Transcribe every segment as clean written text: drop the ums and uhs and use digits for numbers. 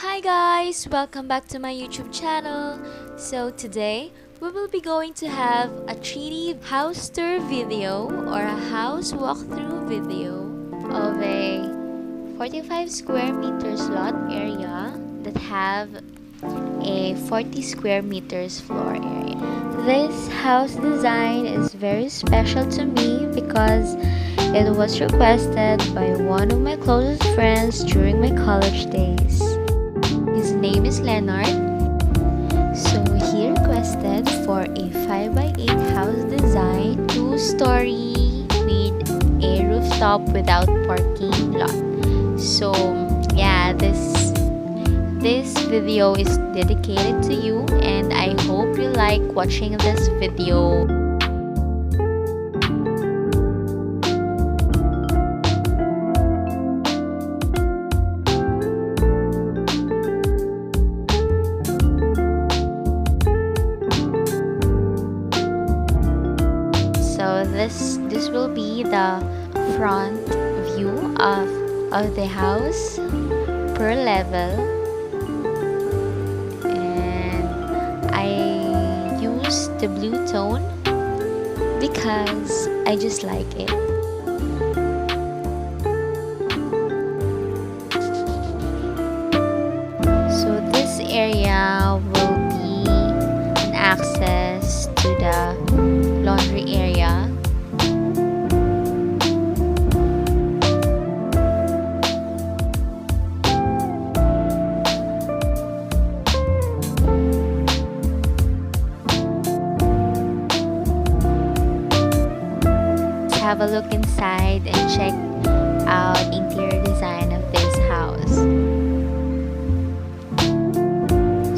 Hi guys! Welcome back to my YouTube channel. So today, we will be going to have a 3D house tour video or a house walkthrough video of a 45 square meters lot area that have a 40 square meters floor area. This house design is very special to me because it was requested by one of my closest friends during my college days. His name is Leonard. So he requested for a 5x8 house design, 2-story with a rooftop without parking lot. So yeah, this video is dedicated to you and I hope you like watching this video. So this will be the front view of the house per level, and I used the blue tone because I just like it. So this area will be an access to the laundry area. Let's have a look inside and check out the interior design of this house.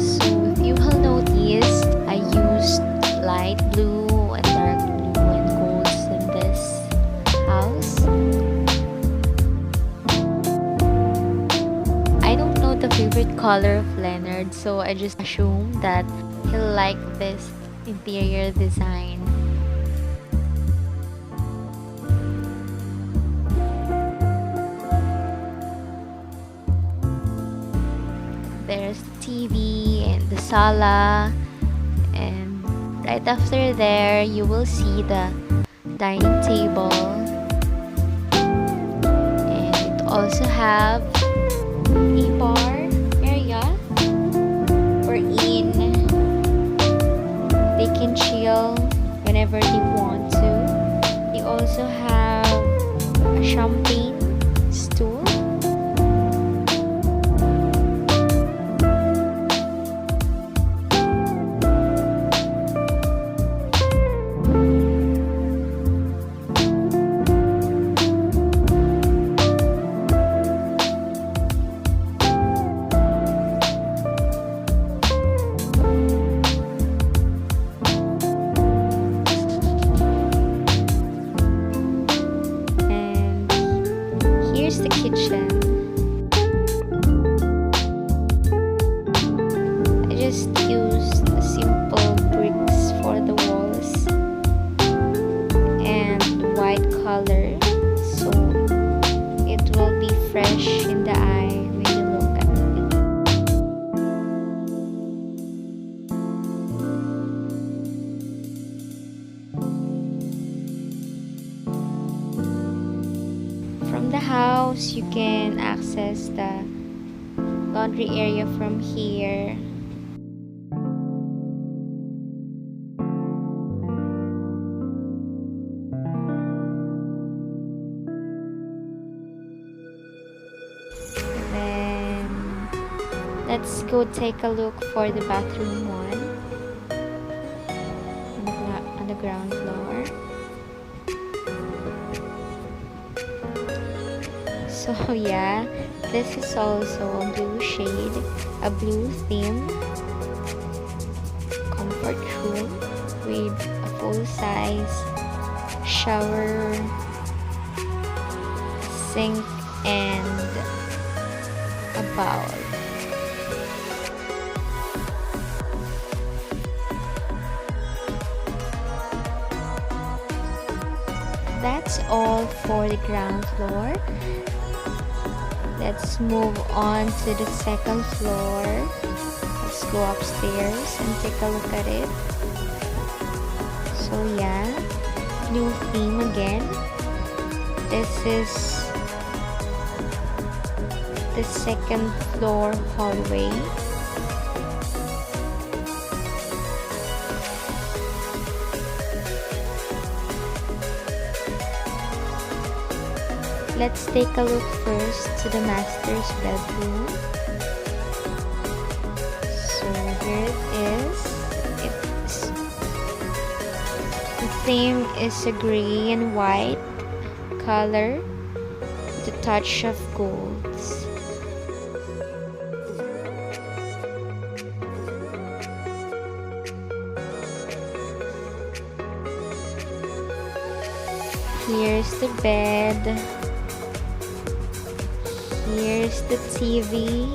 So if you will notice, I used light blue and dark blue and golds in this house. I don't know the favorite color of Leonard, so I just assume that he'll like this interior design. There's TV and the sala, and right after there you will see the dining table, and it also have a bar area wherein they can chill whenever they want to. They also have a champagne stool. Here's the kitchen. I just used simple bricks for the walls and white color, so it will be fresh in the eye when you look at it. From the house, you can access the laundry area from here. Then let's go take a look for the bathroom one on the ground floor. So yeah, this is also a blue shade, a blue theme comfort room with a full-size shower, sink, and a bowl. That's all for the ground floor. Let's move on to the second floor. Let's go upstairs and take a look at it. So yeah, new theme again. This is the second floor hallway. Let's take a look first to the master's bedroom. So here it is. The theme is a gray and white color with a touch of golds. Here's the bed. Here's the TV,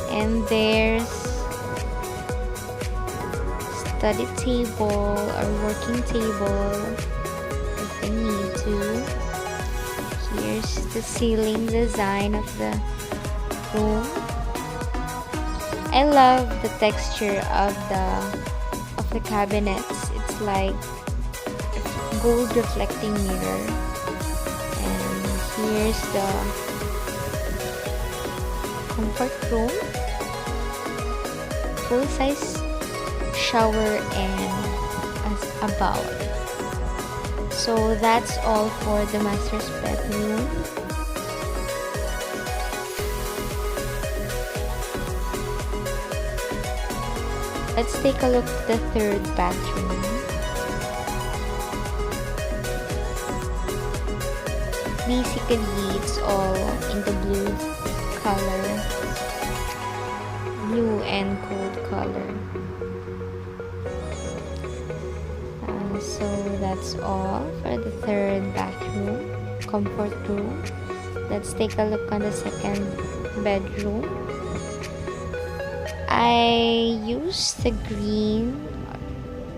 and there's study table or working table if they need to. Here's the ceiling design of the room. I love the texture of the cabinets. It's like a gold reflecting mirror. And here's the comfort room, full-size shower and a bowl. So that's all for the master's bedroom. Let's take a look at the third bathroom. Basically, it's all in the blue color, blue and gold color. So that's all for the third bathroom, comfort room. Let's take a look on the second bedroom. I used the green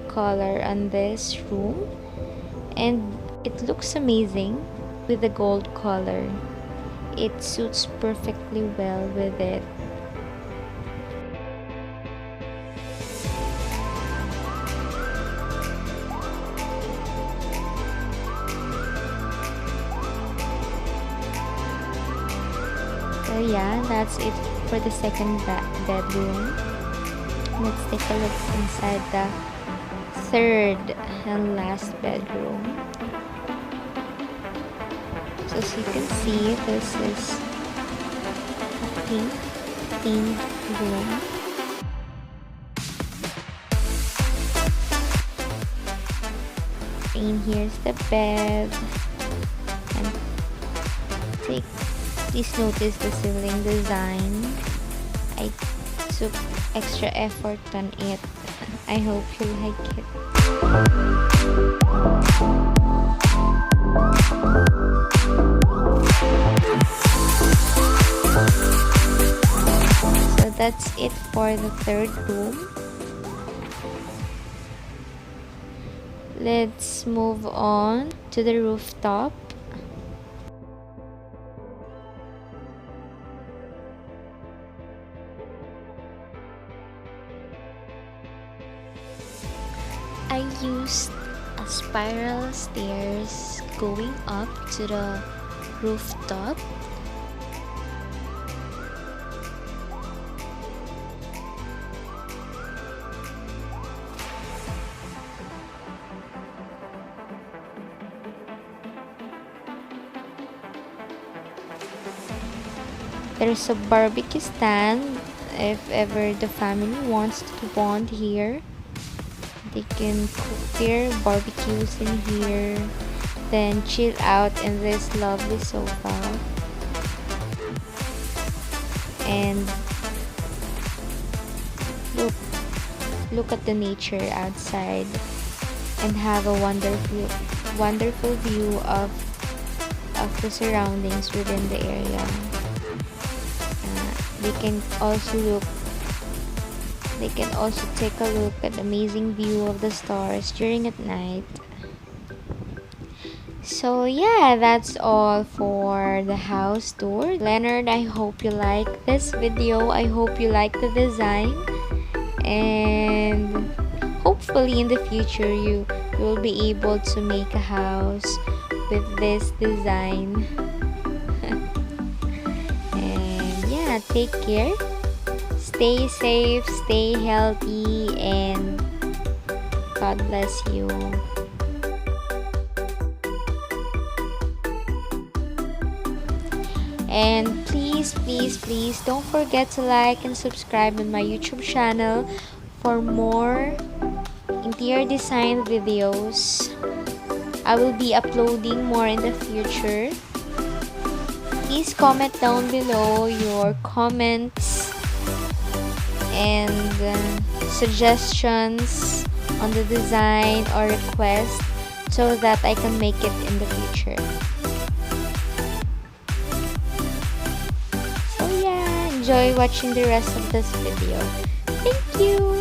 color on this room and it looks amazing with the gold color. It suits perfectly well with it. So yeah, that's it for the second bedroom. Let's take a look inside the third and last bedroom. So as you can see, this is a pink themed room. And here's the bed. And please notice the ceiling design. I took extra effort on it. I hope you like it. So that's it for the third room. Let's move on to the rooftop. I used a spiral stairs going up to the rooftop. There's a barbecue stand if ever the family wants to bond here. They can cook their barbecues in here, then chill out in this lovely sofa and look at the nature outside and have a wonderful view of the surroundings within the area. They can also take a look at the amazing view of the stars during at night. So yeah, that's all for the house tour. Leonard, I hope you like this video. I hope you like the design, and hopefully in the future you will be able to make a house with this design. And yeah, take care. Stay safe, stay healthy, and God bless you. And please, please, please don't forget to like and subscribe on my YouTube channel for more interior design videos. I will be uploading more in the future. Please comment down below your comments and suggestions on the design or request so that I can make it in the future. So yeah, enjoy watching the rest of this video. Thank you!